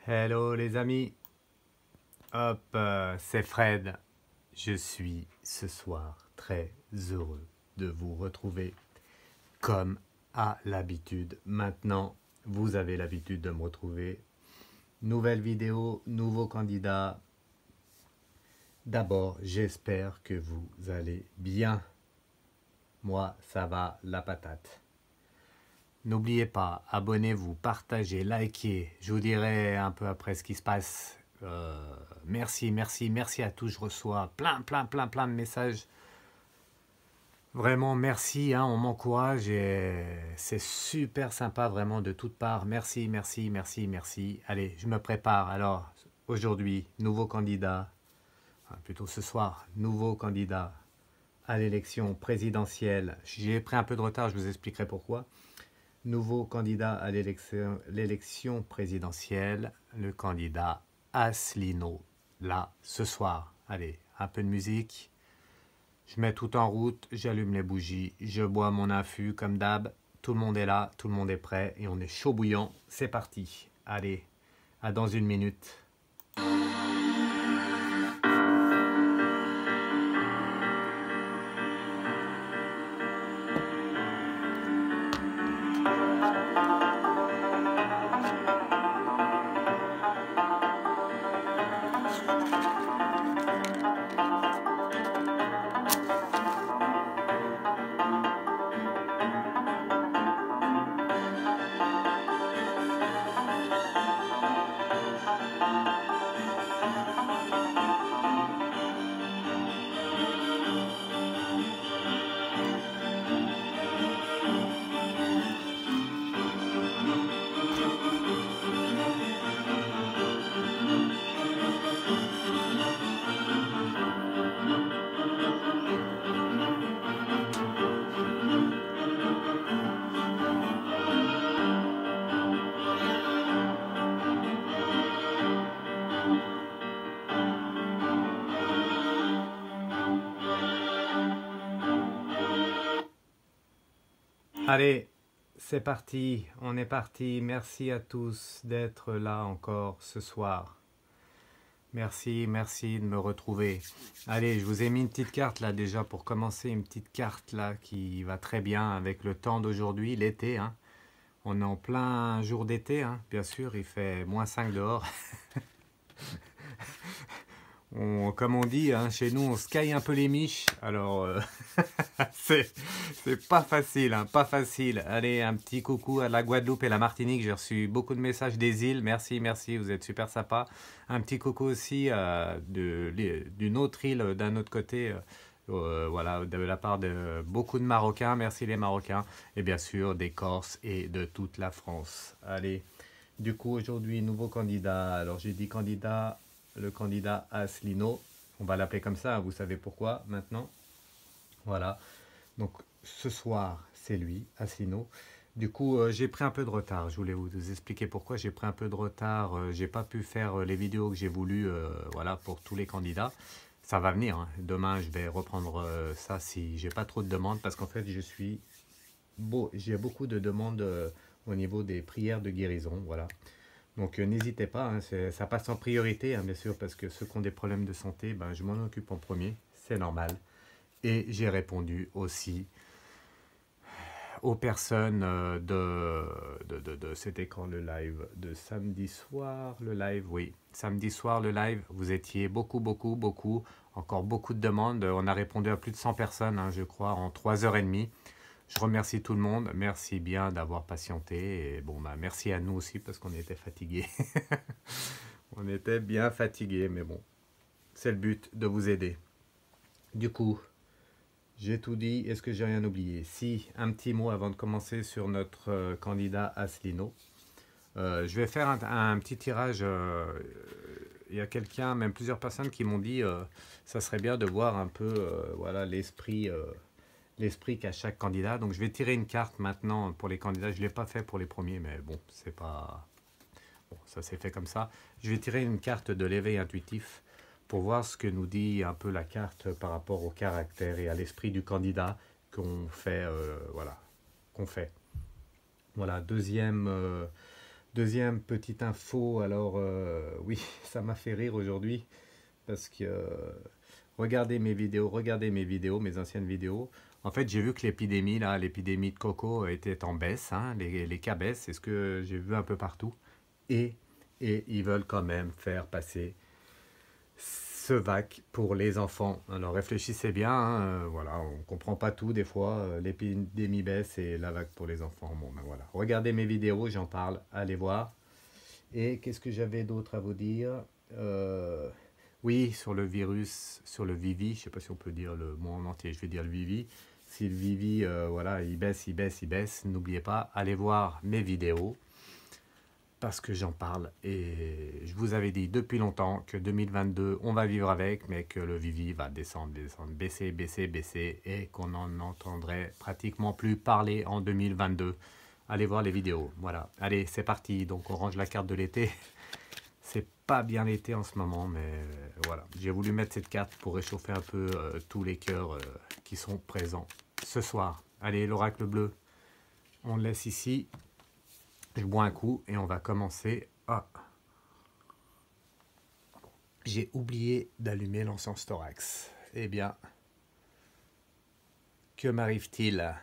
Hello les amis, hop, c'est Fred. Je suis ce soir très heureux de vous retrouver comme à l'habitude. Maintenant, vous avez l'habitude de me retrouver. Nouvelle vidéo, nouveau candidat. D'abord, j'espère que vous allez bien. Moi, ça va la patate. N'oubliez pas, abonnez-vous, partagez, likez. Je vous dirai un peu après ce qui se passe. Merci à tous. Je reçois plein de messages. Vraiment, merci, hein, on m'encourage et c'est super sympa vraiment de toutes parts. Merci. Allez, je me prépare. Alors, aujourd'hui, nouveau candidat, plutôt ce soir, nouveau candidat à l'élection présidentielle. J'ai pris un peu de retard, je vous expliquerai pourquoi. Nouveau candidat à l'élection présidentielle, le candidat Asselineau, là, ce soir. Allez, un peu de musique. Je mets tout en route, j'allume les bougies, je bois mon infus comme d'hab. Tout le monde est là, tout le monde est prêt et on est chaud bouillant. C'est parti. Allez, à dans une minute. Allez, c'est parti, on est parti. Merci à tous d'être là encore ce soir. Merci de me retrouver. Allez, je vous ai mis une petite carte là déjà pour commencer, une petite carte là qui va très bien avec le temps d'aujourd'hui, l'été. Hein. On est en plein jour d'été, hein. Bien sûr, il fait -5 dehors. Comme on dit, hein, chez nous, on se caille un peu les miches. Alors, c'est pas facile, hein, pas facile. Auez, un petit coucou à la Guadeloupe et la Martinique. J'ai reçu beaucoup de messages des îles. Merci, vous êtes super sympa. Un petit coucou aussi d'une autre île, d'un autre côté. Voilà, de la part de beaucoup de Marocains. Merci les Marocains. Et bien sûr, des Corses et de toute la France. Allez, du coup, aujourd'hui, nouveau candidat. Alors, j'ai dit candidat... Le candidat Asselineau, on va l'appeler comme ça, vous savez pourquoi maintenant. Voilà, donc ce soir, c'est lui, Asselineau. Du coup, j'ai pris un peu de retard, je voulais vous expliquer pourquoi j'ai pris un peu de retard. J'ai pas pu faire les vidéos que j'ai voulu, voilà, pour tous les candidats. Ça va venir, hein. Demain je vais reprendre ça si j'ai pas trop de demandes, parce qu'en fait, j'ai beaucoup de demandes au niveau des prières de guérison, voilà. Donc n'hésitez pas, hein, ça passe en priorité, hein, bien sûr, parce que ceux qui ont des problèmes de santé, ben, je m'en occupe en premier, c'est normal. Et j'ai répondu aussi aux personnes c'était quand le live de samedi soir, le live, oui, samedi soir le live, vous étiez beaucoup, encore beaucoup de demandes, on a répondu à plus de 100 personnes, hein, je crois, en 3h30. Je remercie tout le monde, merci bien d'avoir patienté, et bon, bah, merci à nous aussi parce qu'on était fatigués. On était bien fatigués, mais bon, c'est le but de vous aider. Du coup, j'ai tout dit, est-ce que j'ai rien oublié? Si, un petit mot avant de commencer sur notre candidat Asselineau. Je vais faire un petit tirage, il y a quelqu'un, même plusieurs personnes qui m'ont dit ça serait bien de voir un peu voilà, l'esprit qu'a chaque candidat. Donc je vais tirer une carte maintenant pour les candidats. Je ne l'ai pas fait pour les premiers, mais bon, c'est pas... Bon, ça s'est fait comme ça. Je vais tirer une carte de l'éveil intuitif pour voir ce que nous dit un peu la carte par rapport au caractère et à l'esprit du candidat qu'on fait, voilà, qu'on fait. Voilà, deuxième Deuxième petite info, alors oui, ça m'a fait rire aujourd'hui parce que regardez mes vidéos, mes anciennes vidéos. En fait, j'ai vu que l'épidémie, là, l'épidémie de coco était en baisse, hein, les cas baissent, c'est ce que j'ai vu un peu partout. Et, et ils veulent quand même faire passer ce vac pour les enfants. Alors réfléchissez bien, hein, voilà, on comprend pas tout des fois, l'épidémie baisse et la vague pour les enfants. Bon, ben voilà, regardez mes vidéos, j'en parle, allez voir. Et qu'est-ce que j'avais d'autre à vous dire? Oui, sur le virus, sur le Vivi, je sais pas si on peut dire le mot en entier, je vais dire le Vivi. Si le Vivi, voilà, il baisse, il baisse, il baisse, n'oubliez pas, allez voir mes vidéos parce que j'en parle et je vous avais dit depuis longtemps que 2022 on va vivre avec, mais que le Vivi va descendre, descendre, baisser, baisser, baisser et qu'on n'en entendrait pratiquement plus parler en 2022. Allez voir les vidéos, voilà. Allez, c'est parti, donc on range la carte de l'été. C'est pas bien l'été en ce moment, mais voilà. J'ai voulu mettre cette carte pour réchauffer un peu tous les cœurs qui sont présents ce soir. Allez, l'oracle bleu, on le laisse ici. Je bois un coup et on va commencer. Ah, j'ai oublié d'allumer l'encens thorax. Eh bien, que m'arrive-t-il?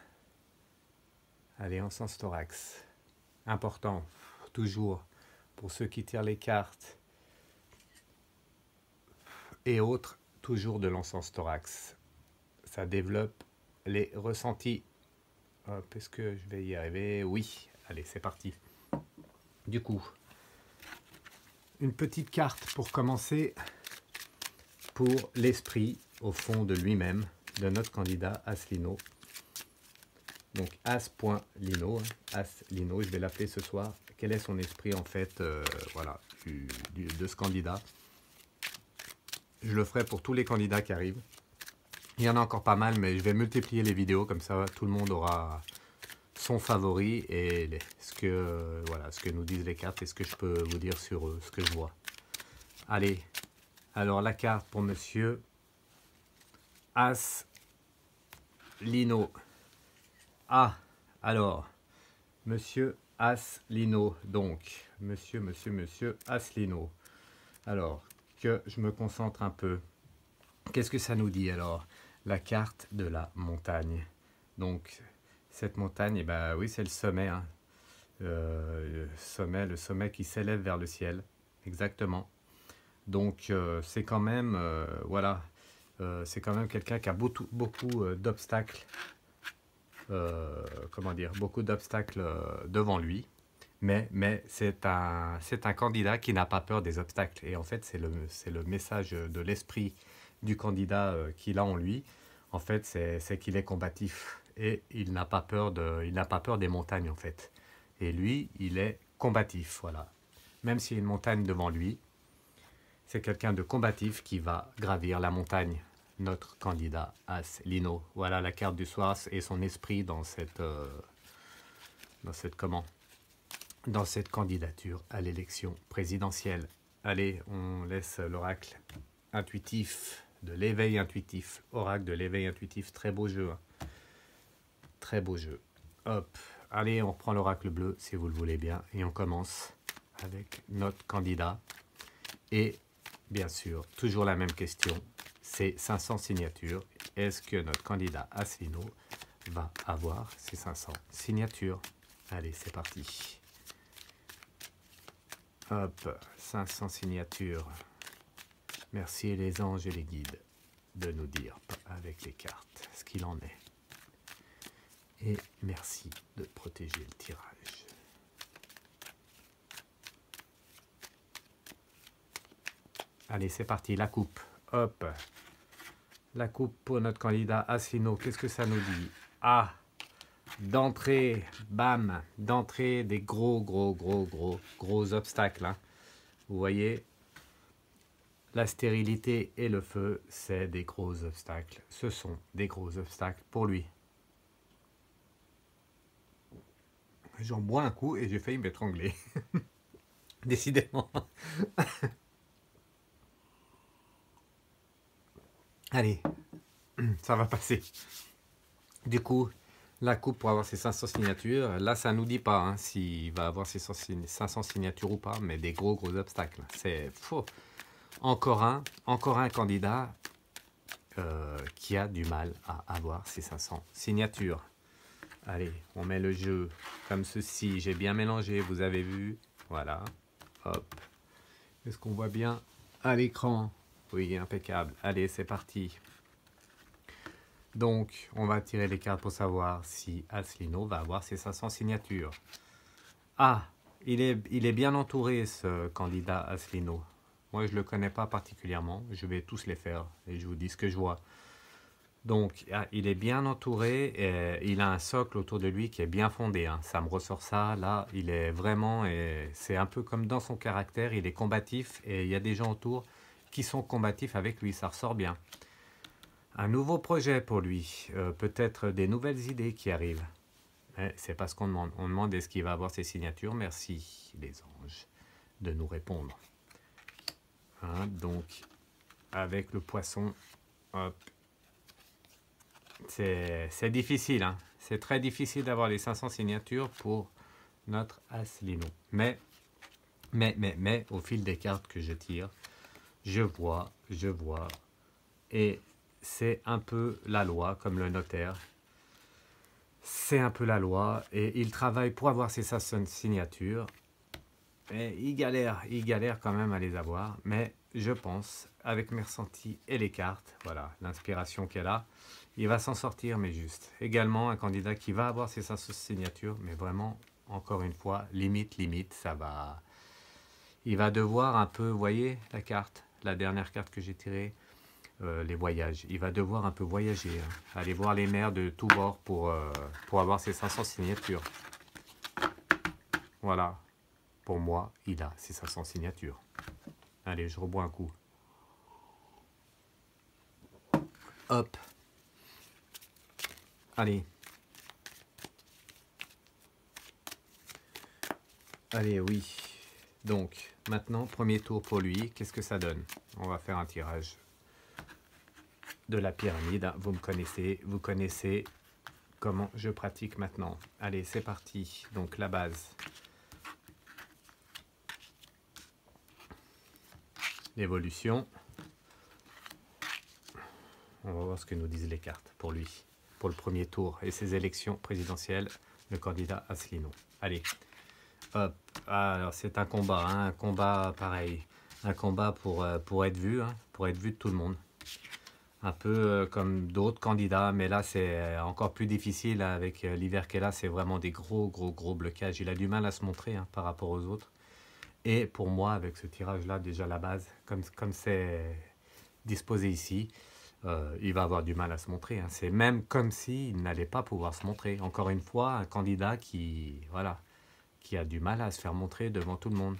Allez, encens thorax. Important, toujours, pour ceux qui tirent les cartes et autres, toujours de l'encens thorax. Ça développe les ressentis. Hop, est-ce que je vais y arriver? Oui, allez, c'est parti. Du coup, une petite carte pour commencer pour l'esprit au fond de lui-même de notre candidat As-Lino. Donc As.Lino, As-Lino, je vais l'appeler ce soir. Quel est son esprit en fait, voilà, de ce candidat? Je le ferai pour tous les candidats qui arrivent. Il y en a encore pas mal, mais je vais multiplier les vidéos, comme ça tout le monde aura son favori et ce que nous disent les cartes et ce que je peux vous dire sur eux, ce que je vois. Allez, alors la carte pour monsieur As-Lino. Ah, alors, monsieur As-Lino, donc, monsieur As-Lino. Alors, que je me concentre un peu. Qu'est-ce que ça nous dit alors? La carte de la montagne. Donc, cette montagne, eh ben, oui, c'est le sommet, hein. Le sommet qui s'élève vers le ciel, exactement. Donc, c'est quand même, voilà, c'est quand même quelqu'un qui a beaucoup d'obstacles, comment dire, beaucoup d'obstacles devant lui. Mais c'est un candidat qui n'a pas peur des obstacles. Et en fait, c'est le message de l'esprit du candidat qu'il a en lui. En fait, c'est qu'il est combatif. Et il n'a pas peur des montagnes, en fait. Et lui, il est combatif, voilà. Même s'il y a une montagne devant lui, c'est quelqu'un de combatif qui va gravir la montagne. Notre candidat As-Lino. Voilà la carte du soir et son esprit dans cette candidature à l'élection présidentielle. Allez, on laisse l'oracle intuitif, de l'éveil intuitif. Oracle de l'éveil intuitif, très beau jeu. Hein. Très beau jeu. Hop, allez, on reprend l'oracle bleu si vous le voulez bien. Et on commence avec notre candidat. Et bien sûr, toujours la même question, c'est 500 signatures. Est-ce que notre candidat As-Lino va avoir ces 500 signatures? Allez, c'est parti. Hop, 500 signatures. Merci les anges et les guides de nous dire avec les cartes ce qu'il en est. Et merci de protéger le tirage. Allez, c'est parti, la coupe. Hop. La coupe pour notre candidat As-Lino. Qu'est-ce que ça nous dit? Ah, d'entrée, bam, d'entrée des gros obstacles. Hein. Vous voyez, la stérilité et le feu, c'est des gros obstacles. Ce sont des gros obstacles pour lui. J'en bois un coup et j'ai failli m'étrangler. Décidément. Allez, ça va passer. Du coup, la coupe pour avoir ses 500 signatures. Là, ça nous dit pas hein, s'il va avoir ses 500 signatures ou pas, mais des gros obstacles. C'est faux. Encore un candidat qui a du mal à avoir ses 500 signatures. Allez, on met le jeu comme ceci. J'ai bien mélangé, vous avez vu. Voilà. Hop. Est-ce qu'on voit bien à l'écran? Oui, impeccable. Allez, c'est parti. Donc, on va tirer les cartes pour savoir si Asselineau va avoir ses 500 signatures. Ah, il est bien entouré, ce candidat Asselineau. Moi, je ne le connais pas particulièrement. Je vais tous les faire et je vous dis ce que je vois. Donc, il est bien entouré et il a un socle autour de lui qui est bien fondé. Hein. Ça me ressort ça. Là, il est vraiment... C'est un peu comme dans son caractère. Il est combatif et il y a des gens autour qui sont combatifs avec lui. Ça ressort bien. Un nouveau projet pour lui. Peut-être des nouvelles idées qui arrivent. C'est pas ce qu'on demande. On demande est-ce qu'il va avoir ses signatures. Merci les anges de nous répondre. Hein, donc, avec le poisson, hop. C'est difficile, hein. C'est très difficile d'avoir les 500 signatures pour notre Asselineau. Mais, au fil des cartes que je tire, je vois, et c'est un peu la loi, comme le notaire. C'est un peu la loi, et il travaille pour avoir ses 500 signatures. Et il galère quand même à les avoir, mais je pense, avec mes ressentis et les cartes, voilà, l'inspiration qu'elle a, il va s'en sortir, mais juste. Également, un candidat qui va avoir ses 500 signatures, mais vraiment, encore une fois, limite, ça va... Il va devoir un peu, vous voyez, la carte, la dernière carte que j'ai tirée, les voyages. Il va devoir un peu voyager, hein, aller voir les mers de tous bords pour avoir ses 500 signatures. Voilà. Pour moi, il a ses 500 signatures. Allez, je rebois un coup. Hop. Allez. Allez, oui. Donc, maintenant, premier tour pour lui. Qu'est-ce que ça donne? On va faire un tirage de la pyramide. Vous me connaissez, vous connaissez comment je pratique maintenant. Allez, c'est parti. Donc, la base. L'évolution. On va voir ce que nous disent les cartes pour lui, pour le premier tour et ses élections présidentielles, le candidat Asselineau. Allez, hop. Ah, alors c'est un combat, hein, un combat pareil, un combat pour être vu, hein, pour être vu de tout le monde. Un peu comme d'autres candidats, mais là c'est encore plus difficile avec l'hiver qu'elle a, c'est vraiment des gros blocages. Il a du mal à se montrer hein, par rapport aux autres. Et pour moi, avec ce tirage-là, déjà la base, comme c'est disposé ici, il va avoir du mal à se montrer. Hein. C'est même comme s'il n'allait pas pouvoir se montrer. Encore une fois, un candidat qui, voilà, qui a du mal à se faire montrer devant tout le monde.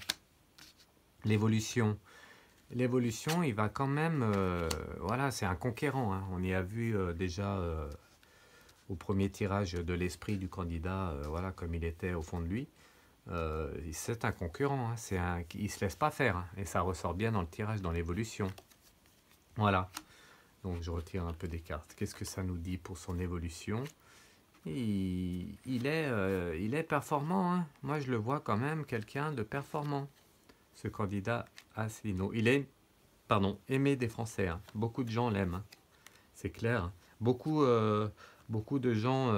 L'évolution. L'évolution, il va quand même... voilà, c'est un conquérant. Hein. On y a vu déjà au premier tirage de l'esprit du candidat, voilà, comme il était au fond de lui. C'est un concurrent. Hein. Il ne se laisse pas faire. Hein. Et ça ressort bien dans le tirage, dans l'évolution. Voilà. Donc je retire un peu des cartes. Qu'est-ce que ça nous dit pour son évolution? Il est performant. Hein. Moi, je le vois quand même quelqu'un de performant. Ce candidat Asselineau. Il est, aimé des Français. Hein. Beaucoup de gens l'aiment. Hein. C'est clair. Beaucoup de gens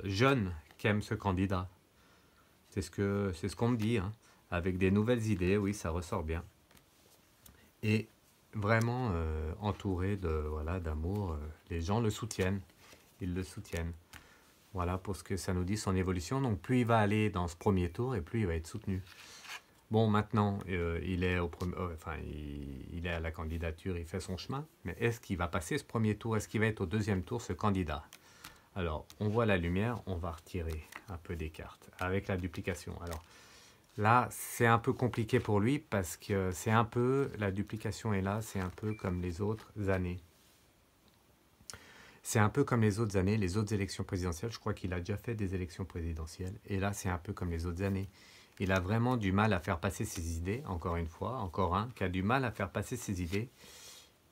jeunes qui aiment ce candidat. C'est ce qu'on me dit. Hein. Avec des nouvelles idées, oui, ça ressort bien. Et vraiment entouré d'amour. Les gens le soutiennent. Ils le soutiennent. Voilà pour ce que ça nous dit, son évolution. Donc plus il va aller dans ce premier tour et plus il va être soutenu. Bon, maintenant, il est il est à la candidature, il fait son chemin. Mais est-ce qu'il va passer ce premier tour? Est-ce qu'il va être au deuxième tour, ce candidat? Alors, on voit la lumière, on va retirer un peu des cartes avec la duplication. Alors, là, c'est un peu compliqué pour lui parce que c'est un peu, la duplication est là, c'est un peu comme les autres années. C'est un peu comme les autres années, les autres élections présidentielles. Je crois qu'il a déjà fait des élections présidentielles. Et là, c'est un peu comme les autres années. Il a vraiment du mal à faire passer ses idées, encore une fois, encore un, qui a du mal à faire passer ses idées.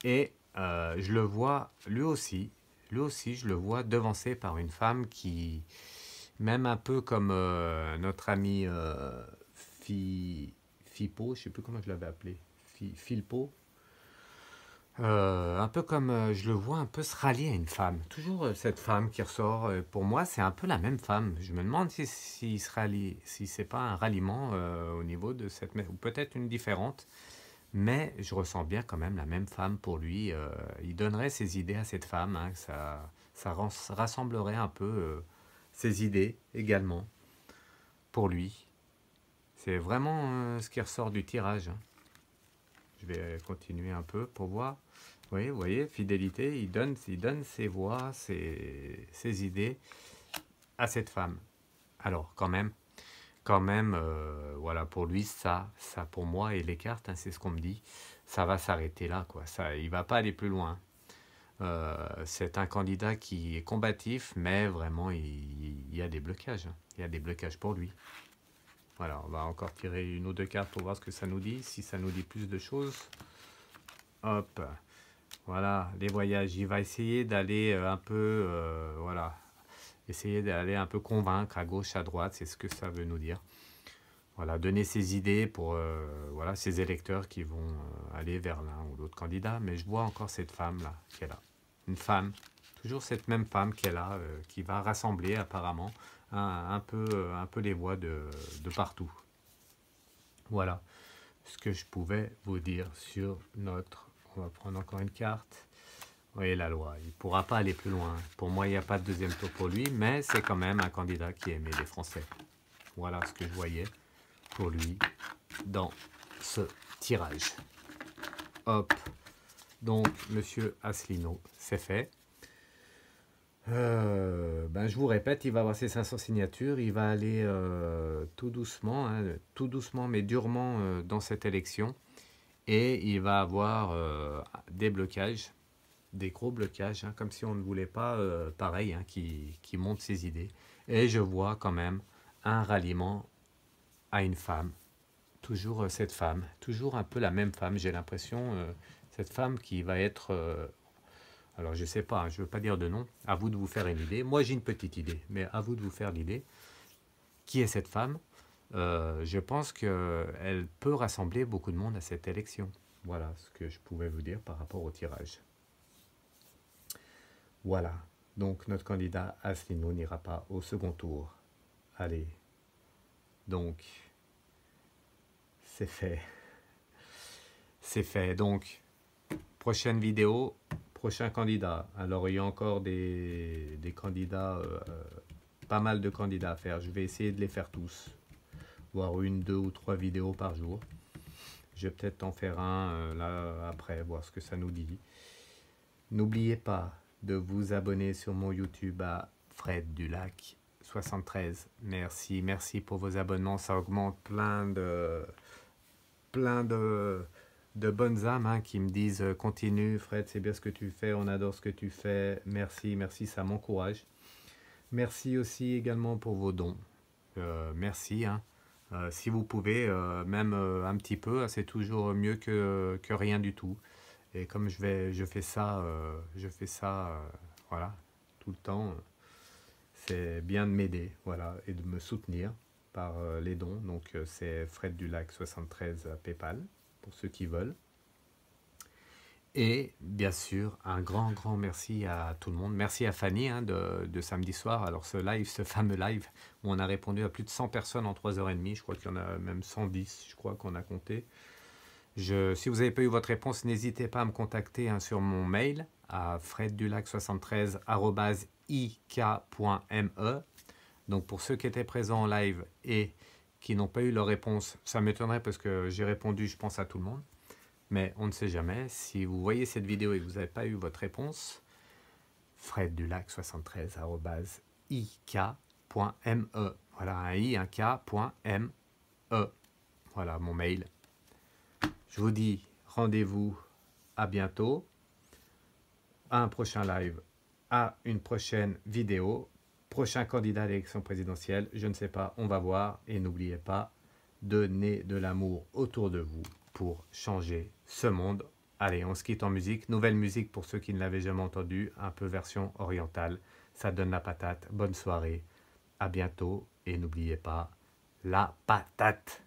Et je le vois, lui aussi, lui aussi, je le vois devancé par une femme qui, même un peu comme notre ami Fipo, je sais plus comment je l'avais appelé, Filpo, un peu comme je le vois un peu se rallier à une femme. Toujours cette femme qui ressort. Pour moi, c'est un peu la même femme. Je me demande si se rallie, si c'est pas un ralliement au niveau de cette, ou peut-être une différente. Mais je ressens bien quand même la même femme pour lui. Il donnerait ses idées à cette femme. Hein, ça rassemblerait un peu ses idées également pour lui. C'est vraiment ce qui ressort du tirage. Hein. Je vais continuer un peu pour voir. Oui, vous voyez, fidélité, il donne ses voix, ses idées à cette femme. Alors, quand même, voilà, pour lui, ça pour moi, et les cartes, hein, c'est ce qu'on me dit, ça va s'arrêter là, quoi. Ça, il va pas aller plus loin. C'est un candidat qui est combatif, mais vraiment, il y a des blocages. Hein. Il y a des blocages pour lui. Voilà, on va encore tirer une ou deux cartes pour voir ce que ça nous dit, si ça nous dit plus de choses. Hop, voilà, les voyages. Il va essayer d'aller un peu, voilà, essayer d'aller un peu convaincre à gauche, à droite, c'est ce que ça veut nous dire. Voilà, donner ses idées pour voilà, ses électeurs qui vont aller vers l'un ou l'autre candidat. Mais je vois encore cette femme-là qui est là. Une femme, toujours cette même femme qui est là, qui va rassembler apparemment un peu les voix de partout. Voilà ce que je pouvais vous dire sur notre... On va prendre encore une carte. Oui, la loi, il ne pourra pas aller plus loin. Pour moi, il n'y a pas de deuxième tour pour lui, mais c'est quand même un candidat qui aimait les Français. Voilà ce que je voyais pour lui dans ce tirage. Hop, donc Monsieur Asselineau, c'est fait. Je vous répète, il va avoir ses 500 signatures, il va aller tout doucement mais durement dans cette élection, et il va avoir des blocages, des gros blocages, hein, comme si on ne voulait pas, pareil, hein, qui monte ses idées. Et je vois quand même un ralliement à une femme, toujours cette femme, toujours un peu la même femme, j'ai l'impression, cette femme qui va être... alors je sais pas, hein, je ne veux pas dire de nom, à vous de vous faire une idée. Moi j'ai une petite idée, mais à vous de vous faire l'idée. Qui est cette femme? Je pense qu'elle peut rassembler beaucoup de monde à cette élection. Voilà ce que je pouvais vous dire par rapport au tirage. Voilà, donc notre candidat Asselineau n'ira pas au second tour. Allez, donc c'est fait. C'est fait, donc prochaine vidéo, prochain candidat. Alors il y a encore des candidats, pas mal de candidats à faire. Je vais essayer de les faire tous, voire une, deux ou trois vidéos par jour. Je vais peut-être en faire un là après, voir ce que ça nous dit. N'oubliez pas de vous abonner sur mon YouTube à Fred Dulac 73. Merci, merci pour vos abonnements. Ça augmente plein de bonnes âmes, hein, qui me disent continue Fred, c'est bien ce que tu fais, on adore ce que tu fais. Merci, merci, ça m'encourage. Merci aussi également pour vos dons. Merci, hein. Si vous pouvez, même un petit peu, c'est toujours mieux que rien du tout. Et comme je fais ça, voilà, tout le temps, c'est bien de m'aider, voilà, et de me soutenir par les dons. Donc c'est Fred Dulac 73 PayPal, pour ceux qui veulent. Et bien sûr, un grand merci à tout le monde. Merci à Fanny, hein, de samedi soir. Alors ce fameux live, où on a répondu à plus de 100 personnes en 3h30. Je crois qu'il y en a même 110, je crois qu'on a compté. Si vous n'avez pas eu votre réponse, n'hésitez pas à me contacter, hein, sur mon mail à freddulac73@ik.me. Donc pour ceux qui étaient présents en live et qui n'ont pas eu leur réponse, ça m'étonnerait parce que j'ai répondu, je pense, à tout le monde. Mais on ne sait jamais. Si vous voyez cette vidéo et que vous n'avez pas eu votre réponse, freddulac73@ik.me. Voilà, un i, un k.me. Voilà mon mail. Je vous dis rendez-vous à bientôt, à un prochain live, à une prochaine vidéo, prochain candidat à l'élection présidentielle, je ne sais pas, on va voir. Et n'oubliez pas, donnez de l'amour autour de vous pour changer ce monde Allez, on se quitte en musique. Nouvelle musique pour ceux qui ne l'avaient jamais entendu, un peu version orientale. Ça donne la patate. Bonne soirée. À bientôt. Et n'oubliez pas, la patate.